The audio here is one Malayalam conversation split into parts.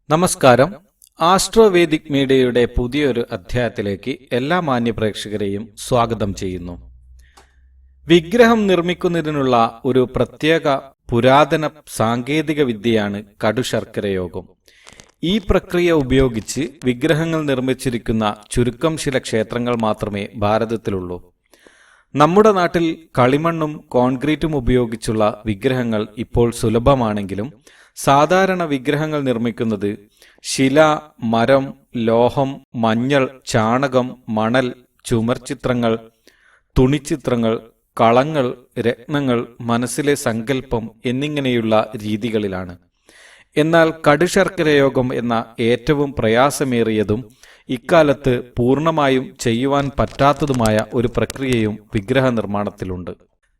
നമസ്കാരം. ആസ്ട്രോവേദിക് മീഡിയയുടെ പുതിയൊരു അധ്യായത്തിലേക്ക് എല്ലാ മാന്യ പ്രേക്ഷകരെയും സ്വാഗതം ചെയ്യുന്നു. വിഗ്രഹം നിർമ്മിക്കുന്നതിനുള്ള ഒരു പ്രത്യേക പുരാതന സാങ്കേതിക വിദ്യയാണ് കടുശർക്കര യോഗം. ഈ പ്രക്രിയ ഉപയോഗിച്ച് വിഗ്രഹങ്ങൾ നിർമ്മിച്ചിരിക്കുന്ന ചുരുക്കം ചില ക്ഷേത്രങ്ങൾ മാത്രമേ ഭാരതത്തിലുള്ളൂ. നമ്മുടെ നാട്ടിൽ കളിമണ്ണും കോൺക്രീറ്റും ഉപയോഗിച്ചുള്ള വിഗ്രഹങ്ങൾ ഇപ്പോൾ സുലഭമാണെങ്കിലും സാധാരണ വിഗ്രഹങ്ങൾ നിർമ്മിക്കുന്നത് ശില, മരം, ലോഹം, മഞ്ഞൾ, ചാണകം, മണൽ, ചുമർചിത്രങ്ങൾ, തുണിച്ചിത്രങ്ങൾ, കളങ്ങൾ, രത്നങ്ങൾ, മനസ്സിലെ സങ്കല്പം എന്നിങ്ങനെയുള്ള രീതികളിലാണ്. എന്നാൽ കടുശർക്കര യോഗം എന്ന ഏറ്റവും പ്രയാസമേറിയതും ഇക്കാലത്ത് പൂർണ്ണമായും ചെയ്യുവാൻ പറ്റാത്തതുമായ ഒരു പ്രക്രിയയും വിഗ്രഹ നിർമ്മാണത്തിലുണ്ട്.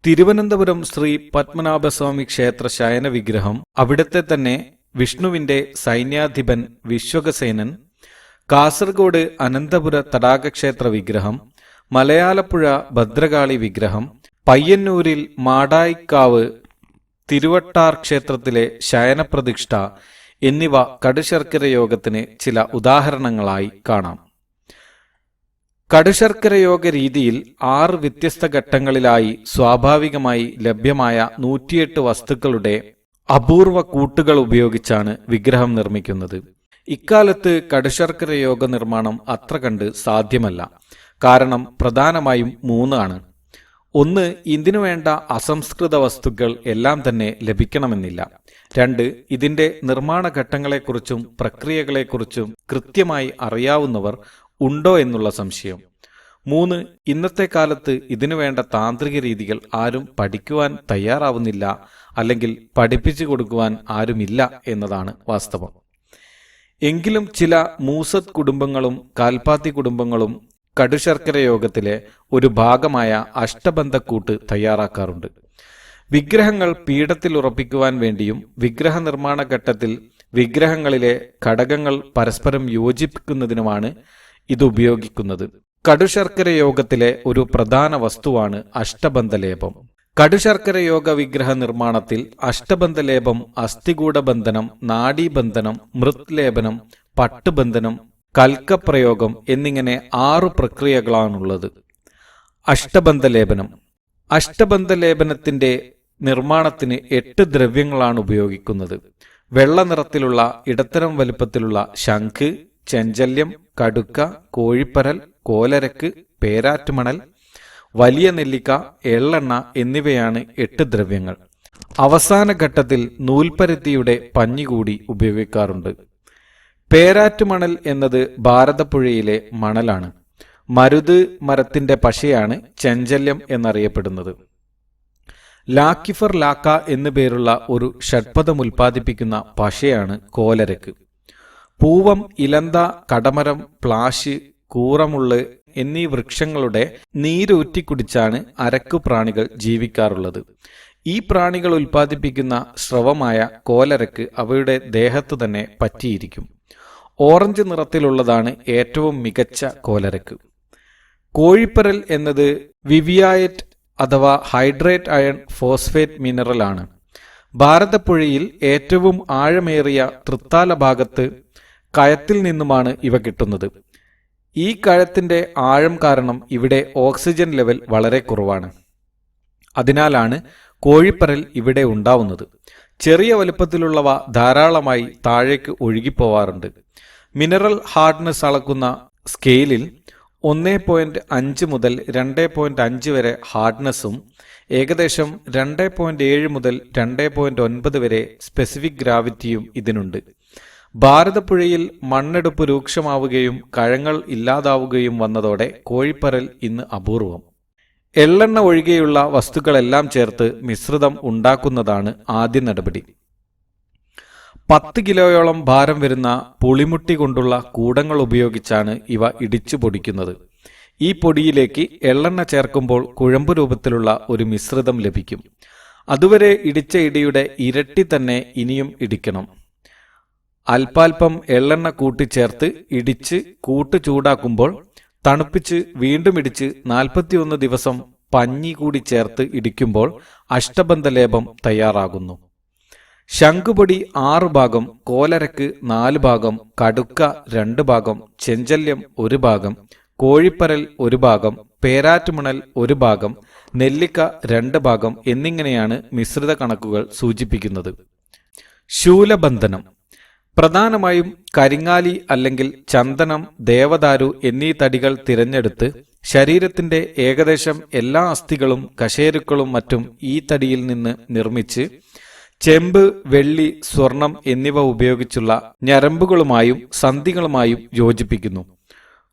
തിരുവനന്തപുരം ശ്രീ പത്മനാഭസ്വാമി ക്ഷേത്ര ശയന വിഗ്രഹം, അവിടുത്തെ തന്നെ വിഷ്ണുവിന്റെ സൈന്യാധിപൻ വിശ്വകസേനൻ, കാസർഗോഡ് അനന്തപുര തടാകക്ഷേത്ര വിഗ്രഹം, മലയാലപ്പുഴ ഭദ്രകാളി വിഗ്രഹം, പയ്യന്നൂരിൽ മാടായിക്കാവ് തിരുവട്ടാർ ക്ഷേത്രത്തിലെ ശയനപ്രതിഷ്ഠ എന്നിവ കടുശർക്കര യോഗത്തിന് ചില ഉദാഹരണങ്ങളായി കാണാം. കടുശർക്കര യോഗ രീതിയിൽ 6 വ്യത്യസ്ത ഘട്ടങ്ങളിലായി സ്വാഭാവികമായി ലഭ്യമായ 108 വസ്തുക്കളുടെ അപൂർവ കൂട്ടുകൾ ഉപയോഗിച്ചാണ് വിഗ്രഹം നിർമ്മിക്കുന്നത്. ഇക്കാലത്ത് കടുശർക്കര യോഗ നിർമ്മാണം അത്ര കണ്ട് സാധ്യമല്ല. കാരണം പ്രധാനമായും 3 ആണ്. 1, ഇതിനു വേണ്ട അസംസ്കൃത വസ്തുക്കൾ എല്ലാം തന്നെ ലഭിക്കണമെന്നില്ല. 2, ഇതിന്റെ നിർമ്മാണ ഘട്ടങ്ങളെക്കുറിച്ചും പ്രക്രിയകളെക്കുറിച്ചും കൃത്യമായി അറിയാവുന്നവർ ഉണ്ടോ എന്നുള്ള സംശയം. 3, ഇന്നത്തെ കാലത്ത് ഇതിനു വേണ്ട താന്ത്രിക രീതികൾ ആരും പഠിക്കുവാൻ തയ്യാറാവുന്നില്ല, അല്ലെങ്കിൽ പഠിപ്പിച്ചു കൊടുക്കുവാൻ ആരുമില്ല എന്നതാണ് വാസ്തവം. എങ്കിലും ചില മൂസത് കുടുംബങ്ങളും കാൽപ്പാത്തി കുടുംബങ്ങളും കടുശർക്കര യോഗത്തിലെ ഒരു ഭാഗമായ അഷ്ടബന്ധക്കൂട്ട് തയ്യാറാക്കാറുണ്ട്. വിഗ്രഹങ്ങൾ പീഠത്തിൽ ഉറപ്പിക്കുവാൻ വേണ്ടിയും വിഗ്രഹ നിർമ്മാണ ഘട്ടത്തിൽ വിഗ്രഹങ്ങളിലെ ഘടകങ്ങൾ പരസ്പരം യോജിപ്പിക്കുന്നതിനുമാണ് ഇത് ഉപയോഗിക്കുന്നത്. കടുശർക്കര യോഗത്തിലെ ഒരു പ്രധാന വസ്തുവാണ് അഷ്ടബന്ധലേപം. കടുശർക്കര യോഗ വിഗ്രഹ നിർമ്മാണത്തിൽ അഷ്ടബന്ധലേപം, അസ്ഥികൂടബന്ധനം, നാഡീബന്ധനം, മൃത്ലേപനം, പട്ടുബന്ധനം, കൽക്കപ്രയോഗം എന്നിങ്ങനെ 6 പ്രക്രിയകളാണുള്ളത്. അഷ്ടബന്ധലേപനം. അഷ്ടബന്ധലേപനത്തിന്റെ നിർമ്മാണത്തിന് 8 ദ്രവ്യങ്ങളാണ് ഉപയോഗിക്കുന്നത്. വെള്ള നിറത്തിലുള്ള ഇടത്തരം വലുപ്പത്തിലുള്ള ശംഖ്, ചെഞ്ചല്യം, കടുക്ക, കോഴിപ്പരൽ, കോലരക്ക്, പേരാറ്റുമണൽ, വലിയ നെല്ലിക്ക, എള്ളെണ്ണ എന്നിവയാണ് 8 ദ്രവ്യങ്ങൾ. അവസാന ഘട്ടത്തിൽ നൂൽപ്പരുത്തിയുടെ പഞ്ഞി കൂടി ഉപയോഗിക്കാറുണ്ട്. പേരാറ്റുമണൽ എന്നത് ഭാരതപ്പുഴയിലെ മണലാണ്. മരുത് മരത്തിന്റെ പശയാണ് ചെഞ്ചല്യം എന്നറിയപ്പെടുന്നത്. ലാക്കിഫർ ലാക്ക എന്നു പേരുള്ള ഒരു ഷഡ്പദം ഉൽപ്പാദിപ്പിക്കുന്ന പശയാണ് കോലരക്ക്. പൂവം, ഇലന്ത, കടമരം, പ്ലാശ്, കൂറമുള്ള് എന്നീ വൃക്ഷങ്ങളുടെ നീരൂറ്റി കുടിച്ചാണ് അരക്കു പ്രാണികൾ ജീവിക്കാറുള്ളത്. ഈ പ്രാണികൾ ഉൽപ്പാദിപ്പിക്കുന്ന സ്രവമായ കോലരക്ക് അവയുടെ ദേഹത്ത് തന്നെ പറ്റിയിരിക്കും. ഓറഞ്ച് നിറത്തിലുള്ളതാണ് ഏറ്റവും മികച്ച കോലരക്ക്. കോഴിപ്പരൽ എന്നത് വിവിയായറ്റ് അഥവാ ഹൈഡ്രേറ്റ് അയൺ ഫോസ്ഫേറ്റ് മിനറൽ ആണ്. ഭാരതപ്പുഴയിൽ ഏറ്റവും ആഴമേറിയ തൃത്താല ഭാഗത്ത് കയത്തിൽ നിന്നുമാണ് ഇവ കിട്ടുന്നത്. ഈ കയത്തിന്റെ ആഴം കാരണം ഇവിടെ ഓക്സിജൻ ലെവൽ വളരെ കുറവാണ്. അതിനാലാണ് കോഴിപ്പരൽ ഇവിടെ ഉണ്ടാവുന്നത്. ചെറിയ വലുപ്പത്തിലുള്ളവ ധാരാളമായി താഴേക്ക് ഒഴുകിപ്പോവാറുണ്ട്. മിനറൽ ഹാർഡ്നെസ് അളക്കുന്ന സ്കെയിലിൽ 1.5 മുതൽ 2.5 വരെ ഹാർഡ്നെസ്സും ഏകദേശം 2.7 മുതൽ 2.9 വരെ സ്പെസിഫിക് ഗ്രാവിറ്റിയും ഇതിനുണ്ട്. ഭാരതപ്പുഴയിൽ മണ്ണെടുപ്പ് രൂക്ഷമാവുകയും കഴങ്ങൾ ഇല്ലാതാവുകയും വന്നതോടെ കോഴിപ്പരൽ ഇന്ന് അപൂർവം. എള്ളെണ്ണ ഒഴികെയുള്ള വസ്തുക്കളെല്ലാം ചേർത്ത് മിശ്രിതം ഉണ്ടാക്കുന്നതാണ് ആദ്യ നടപടി. 10 കിലോയോളം ഭാരം വരുന്ന പുളിമുട്ടി കൊണ്ടുള്ള കൂടങ്ങൾ ഉപയോഗിച്ചാണ് ഇവ ഇടിച്ചു പൊടിക്കുന്നത്. ഈ പൊടിയിലേക്ക് എള്ളെണ്ണ ചേർക്കുമ്പോൾ കുഴമ്പ് രൂപത്തിലുള്ള ഒരു മിശ്രിതം ലഭിക്കും. അതുവരെ ഇടിച്ച ഇടിയുടെ ഇരട്ടി തന്നെ ഇനിയും ഇടിക്കണം. അല്പാൽപ്പം എള്ളെണ്ണ കൂട്ടിച്ചേർത്ത് ഇടിച്ച് കൂട്ട് ചൂടാക്കുമ്പോൾ തണുപ്പിച്ച് വീണ്ടും ഇടിച്ച് 41 ദിവസം പഞ്ഞി കൂടി ചേർത്ത് ഇടിക്കുമ്പോൾ അഷ്ടബന്ധലേപം തയ്യാറാകുന്നു. ശംഖുപൊടി 6 ഭാഗം, കോലരക്ക് 4 ഭാഗം, കടുക്ക 2 ഭാഗം, ചെഞ്ചല്യം 1 ഭാഗം, കോഴിപ്പരൽ 1 ഭാഗം, പേരാറ്റുമണൽ 1 ഭാഗം, നെല്ലിക്ക 2 ഭാഗം എന്നിങ്ങനെയാണ് മിശ്രിത കണക്കുകൾ സൂചിപ്പിക്കുന്നത്. ശൂലബന്ധനം പ്രധാനമായും കരിങ്ങാലി അല്ലെങ്കിൽ ചന്ദനം, ദേവദാരു എന്നീ തടികൾ തിരഞ്ഞെടുത്ത് ശരീരത്തിന്റെ ഏകദേശം എല്ലാ അസ്ഥികളും കശേരുക്കളും മറ്റും ഈ തടിയിൽ നിന്ന് നിർമ്മിച്ച് ചെമ്പ്, വെള്ളി, സ്വർണം എന്നിവ ഉപയോഗിച്ചുള്ള ഞരമ്പുകളുമായും സന്ധികളുമായും യോജിപ്പിക്കുന്നു.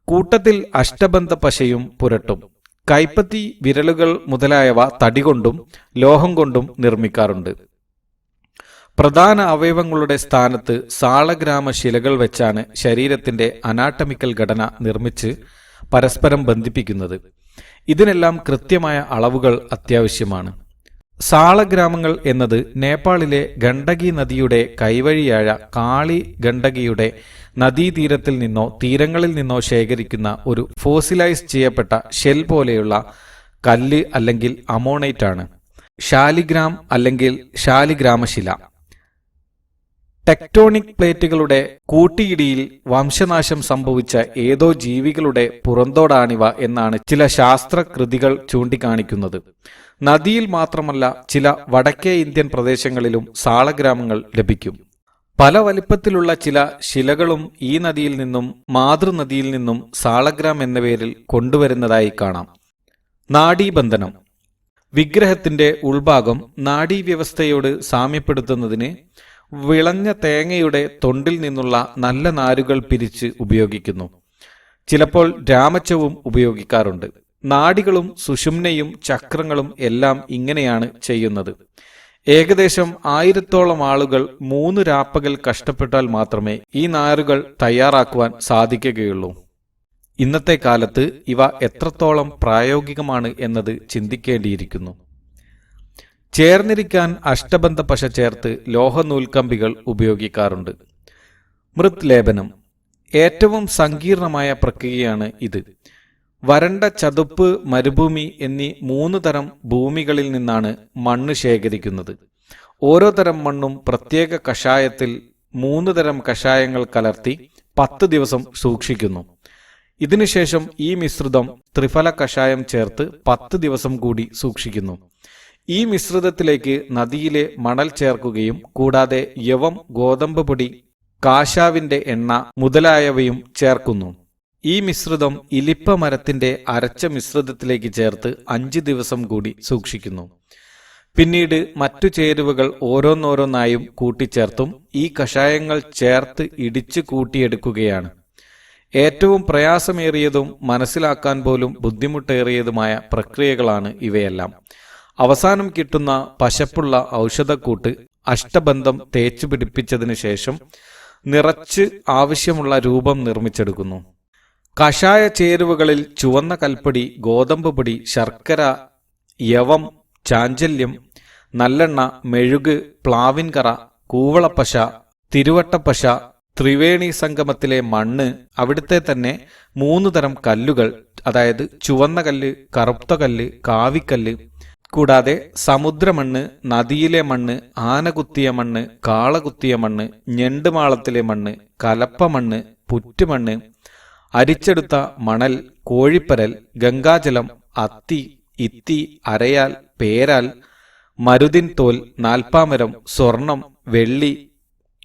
കൂട്ടത്തിൽ അഷ്ടബന്ധ പശയും പുരട്ടും. കൈപ്പത്തി, വിരലുകൾ മുതലായവ തടികൊണ്ടും ലോഹം കൊണ്ടും നിർമ്മിക്കാറുണ്ട്. പ്രധാന അവയവങ്ങളുടെ സ്ഥാനത്ത് സാളഗ്രാമ ശിലകൾ വെച്ചാണ് ശരീരത്തിന്റെ അനാട്ടമിക്കൽ ഘടന നിർമ്മിച്ച് പരസ്പരം ബന്ധിപ്പിക്കുന്നത്. ഇതിനെല്ലാം കൃത്യമായ അളവുകൾ അത്യാവശ്യമാണ്. സാളഗ്രാമങ്ങൾ എന്നത് നേപ്പാളിലെ ഗണ്ഡകി നദിയുടെ കൈവഴിയായ കാളി ഗണ്ഡകിയുടെ നദീതീരത്തിൽ നിന്നോ തീരങ്ങളിൽ നിന്നോ ശേഖരിക്കുന്ന ഒരു ഫോസിലൈസ് ചെയ്യപ്പെട്ട ഷെൽ പോലെയുള്ള കല്ല് അല്ലെങ്കിൽ അമോണൈറ്റ് ആണ്. ശാലിഗ്രാം അല്ലെങ്കിൽ ശാലിഗ്രാമശില ടെക്ടോണിക് പ്ലേറ്റുകളുടെ കൂട്ടിയിടിയിൽ വംശനാശം സംഭവിച്ച ഏതോ ജീവികളുടെ പുറന്തോടാണിവ എന്നാണ് ചില ശാസ്ത്രകൃതികൾ ചൂണ്ടിക്കാണിക്കുന്നത്. നദിയിൽ മാത്രമല്ല, ചില വടക്കേ ഇന്ത്യൻ പ്രദേശങ്ങളിലും സാളഗ്രാമങ്ങൾ ലഭിക്കും. പല വലിപ്പത്തിലുള്ള ചില ശിലകളും ഈ നദിയിൽ നിന്നും മാതൃനദിയിൽ നിന്നും സാളഗ്രാം എന്ന പേരിൽ കൊണ്ടുവരുന്നതായി കാണാം. നാഡീബന്ധനം വിഗ്രഹത്തിന്റെ ഉൾഭാഗം നാഡീവ്യവസ്ഥയോട് സാമ്യപ്പെടുത്തുന്നതിന് വിളഞ്ഞ തേങ്ങയുടെ തൊണ്ടിൽ നിന്നുള്ള നല്ല നാരുകൾ പിരിച്ച് ഉപയോഗിക്കുന്നു. ചിലപ്പോൾ രാമച്ചവും ഉപയോഗിക്കാറുണ്ട്. നാഡികളും സുഷുമ്നയും ചക്രങ്ങളും എല്ലാം ഇങ്ങനെയാണ് ചെയ്യുന്നത്. ഏകദേശം 1000-ഓളം ആളുകൾ 3 രാപ്പകൽ കഷ്ടപ്പെട്ടാൽ മാത്രമേ ഈ നാരുകൾ തയ്യാറാക്കുവാൻ സാധിക്കുകയുള്ളൂ. ഇന്നത്തെ കാലത്ത് ഇവ എത്രത്തോളം പ്രായോഗികമാണ് എന്നത് ചിന്തിക്കേണ്ടിയിരിക്കുന്നു. ചേർന്നിരിക്കാൻ അഷ്ടബന്ധ പശ ചേർത്ത് ലോഹനൂൽക്കമ്പികൾ ഉപയോഗിക്കാറുണ്ട്. മൃത്ലേപനം ഏറ്റവും സങ്കീർണമായ പ്രക്രിയയാണ് ഇത്. വരണ്ട ചതുപ്പ്, മരുഭൂമി എന്നീ 3 തരം ഭൂമികളിൽ നിന്നാണ് മണ്ണ് ശേഖരിക്കുന്നത്. ഓരോ തരം മണ്ണും പ്രത്യേക കഷായത്തിൽ 3 തരം കഷായങ്ങൾ കലർത്തി 10 ദിവസം സൂക്ഷിക്കുന്നു. ഇതിനുശേഷം ഈ മിശ്രിതം ത്രിഫല കഷായം ചേർത്ത് 10 ദിവസം കൂടി സൂക്ഷിക്കുന്നു. ഈ മിശ്രിതത്തിലേക്ക് നദിയിലെ മണൽ ചേർക്കുകയും കൂടാതെ യവം, ഗോതമ്പ് പൊടി, കാശാവിന്റെ എണ്ണ മുതലായവയും ചേർക്കുന്നു. ഈ മിശ്രിതം ഇലിപ്പ മരത്തിന്റെ അരച്ച മിശ്രിതത്തിലേക്ക് ചേർത്ത് 5 ദിവസം കൂടി സൂക്ഷിക്കുന്നു. പിന്നീട് മറ്റു ചേരുവകൾ ഓരോന്നോരോന്നായും കൂട്ടിച്ചേർത്തും ഈ കഷായങ്ങൾ ചേർത്ത് ഇടിച്ചു കൂട്ടിയെടുക്കുകയാണ്. ഏറ്റവും പ്രയാസമേറിയതും മനസ്സിലാക്കാൻ പോലും ബുദ്ധിമുട്ടേറിയതുമായ പ്രക്രിയകളാണ് ഇവയെല്ലാം. അവസാനം കിട്ടുന്ന പശപ്പുള്ള ഔഷധക്കൂട്ട് അഷ്ടബന്ധം തേച്ചു പിടിപ്പിച്ചതിനു ശേഷം നിറച്ച് ആവശ്യമുള്ള രൂപം നിർമ്മിച്ചെടുക്കുന്നു. കഷായ ചേരുവകളിൽ ചുവന്ന കൽപ്പടി, ഗോതമ്പ് പൊടി, ശർക്കര, യവം, ചാഞ്ചല്യം, നല്ലെണ്ണ, മെഴുക്, പ്ലാവിൻകറ, കൂവളപ്പശ, തിരുവട്ടപ്പശ, ത്രിവേണി സംഗമത്തിലെ മണ്ണ്, അവിടുത്തെ തന്നെ 3 തരം കല്ലുകൾ, അതായത് ചുവന്ന കല്ല്, കറുത്ത കല്ല്, കാവിക്കല്ല്, കൂടാതെ സമുദ്രമണ്ണ്, നദിയിലെ മണ്ണ്, ആനകുത്തിയ മണ്ണ്, കാളകുത്തിയ മണ്ണ്, ഞണ്ടുമാളത്തിലെ മണ്ണ്, കലപ്പമണ്ണ്, പുറ്റുമണ്ണ്, അരിച്ചെടുത്ത മണൽ, കോഴിപ്പരൽ, ഗംഗാജലം, അത്തി, ഇത്തി, അരയാൽ, പേരാൽ, മരുതിൻ തോൽ, നാൽപ്പാമരം, സ്വർണം, വെള്ളി,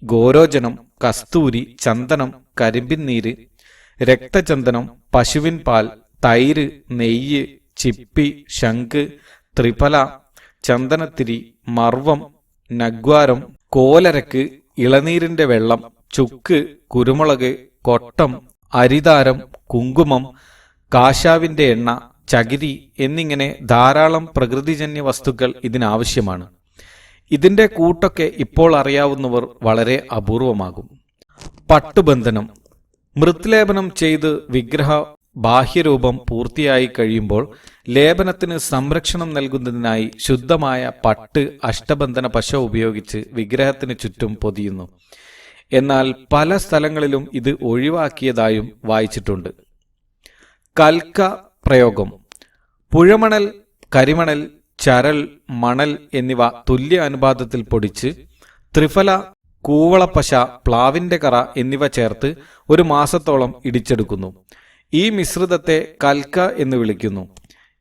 ഗോരോചനം, കസ്തൂരി, ചന്ദനം, കരിമ്പിൻനീര്, രക്തചന്ദനം, പശുവിൻ പാൽ, തൈര്, നെയ്യ്, ചിപ്പി, ശംഖ്, ത്രിഫല, ചന്ദനത്തിരി, മർവം, നഗ്വാരം, കോലരക്ക്, ഇളനീരിന്റെ വെള്ളം, ചുക്ക്, കുരുമുളക്, കൊട്ടം, അരിതാരം, കുങ്കുമം, കാശാവിന്റെ എണ്ണ, ചകിരി എന്നിങ്ങനെ ധാരാളം പ്രകൃതിജന്യ വസ്തുക്കൾ ഇതിനാവശ്യമാണ്. ഇതിന്റെ കൂട്ടൊക്കെ ഇപ്പോൾ അറിയാവുന്നവർ വളരെ അപൂർവമാകും. പട്ടുബന്ധനം മൃത്ലേപനം ചെയ്ത് വിഗ്രഹ ബാഹ്യരൂപം പൂർത്തിയായി കഴിയുമ്പോൾ ലേപനത്തിന് സംരക്ഷണം നൽകുന്നതിനായി ശുദ്ധമായ പട്ട് അഷ്ടബന്ധന പശ ഉപയോഗിച്ച് വിഗ്രഹത്തിന് ചുറ്റും പൊതിയുന്നു. എന്നാൽ പല സ്ഥലങ്ങളിലും ഇത് ഒഴിവാക്കിയതായും വായിച്ചിട്ടുണ്ട്. കൽക്ക പ്രയോഗം പുഴമണൽ, കരിമണൽ, ചരൽ, മണൽ എന്നിവ തുല്യ അനുപാതത്തിൽ പൊടിച്ച് ത്രിഫല, കൂവളപ്പശ, പ്ലാവിന്റെ കറ എന്നിവ ചേർത്ത് 1 മാസത്തോളം ഇടിച്ചെടുക്കുന്നു. ഈ മിശ്രിതത്തെ കൽക്ക എന്ന് വിളിക്കുന്നു.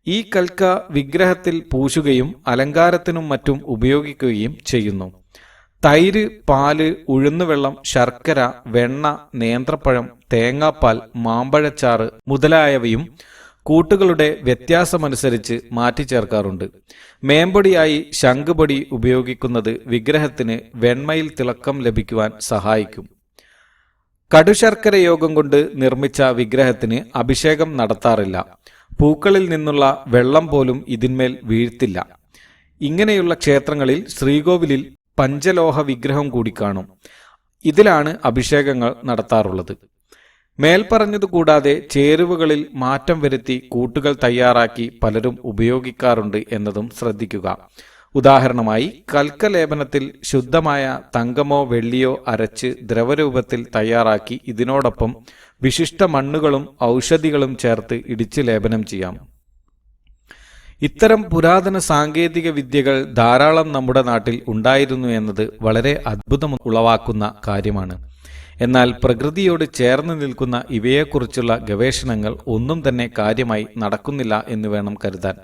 ഈ കൽക്ക വിഗ്രഹത്തിൽ പൂശുകയും അലങ്കാരത്തിനും മറ്റും ഉപയോഗിക്കുകയും ചെയ്യുന്നു. തൈര്, പാല്, ഉഴുന്നുവെള്ളം, ശർക്കര, വെണ്ണ, നേന്ത്രപ്പഴം, തേങ്ങാപ്പാൽ, മാമ്പഴച്ചാറ് മുതലായവയും കൂട്ടുകളുടെ വ്യത്യാസമനുസരിച്ച് മാറ്റിച്ചേർക്കാറുണ്ട്. മേമ്പൊടിയായി ശംഖുപൊടി ഉപയോഗിക്കുന്നത് വിഗ്രഹത്തിന് വെണ്മയിൽ തിളക്കം ലഭിക്കുവാൻ സഹായിക്കും. കടുശർക്കര യോഗം കൊണ്ട് നിർമ്മിച്ച വിഗ്രഹത്തിന് അഭിഷേകം നടത്താറില്ല. പൂക്കളിൽ നിന്നുള്ള വെള്ളം പോലും ഇതിന്മേൽ വീഴ്ത്തില്ല. ഇങ്ങനെയുള്ള ക്ഷേത്രങ്ങളിൽ ശ്രീകോവിലിൽ പഞ്ചലോഹ വിഗ്രഹം കൂടി കാണും. ഇതിലാണ് അഭിഷേകങ്ങൾ നടത്താറുള്ളത്. മേൽപ്പറഞ്ഞതു കൂടാതെ ചേരുവകളിൽ മാറ്റം വരുത്തി കൂട്ടുകൾ തയ്യാറാക്കി പലരും ഉപയോഗിക്കാറുണ്ട് എന്നതും ശ്രദ്ധിക്കുക. ഉദാഹരണമായി, കൽക്കലേപനത്തിൽ ശുദ്ധമായ തങ്കമോ വെള്ളിയോ അരച്ച് ദ്രവരൂപത്തിൽ തയ്യാറാക്കി ഇതിനോടൊപ്പം വിശിഷ്ട മണ്ണുകളും ഔഷധികളും ചേർത്ത് ഇടിച്ച് ലേപനം ചെയ്യാം. ഇത്തരം പുരാതന സാങ്കേതിക വിദ്യകൾ ധാരാളം നമ്മുടെ നാട്ടിൽ ഉണ്ടായിരുന്നു എന്നത് വളരെ അത്ഭുതം ഉളവാക്കുന്ന കാര്യമാണ്. എന്നാൽ പ്രകൃതിയോട് ചേർന്ന് നിൽക്കുന്ന ഇവയെക്കുറിച്ചുള്ള ഗവേഷണങ്ങൾ ഒന്നും തന്നെ കാര്യമായി നടക്കുന്നില്ല എന്ന് വേണം കരുതാൻ.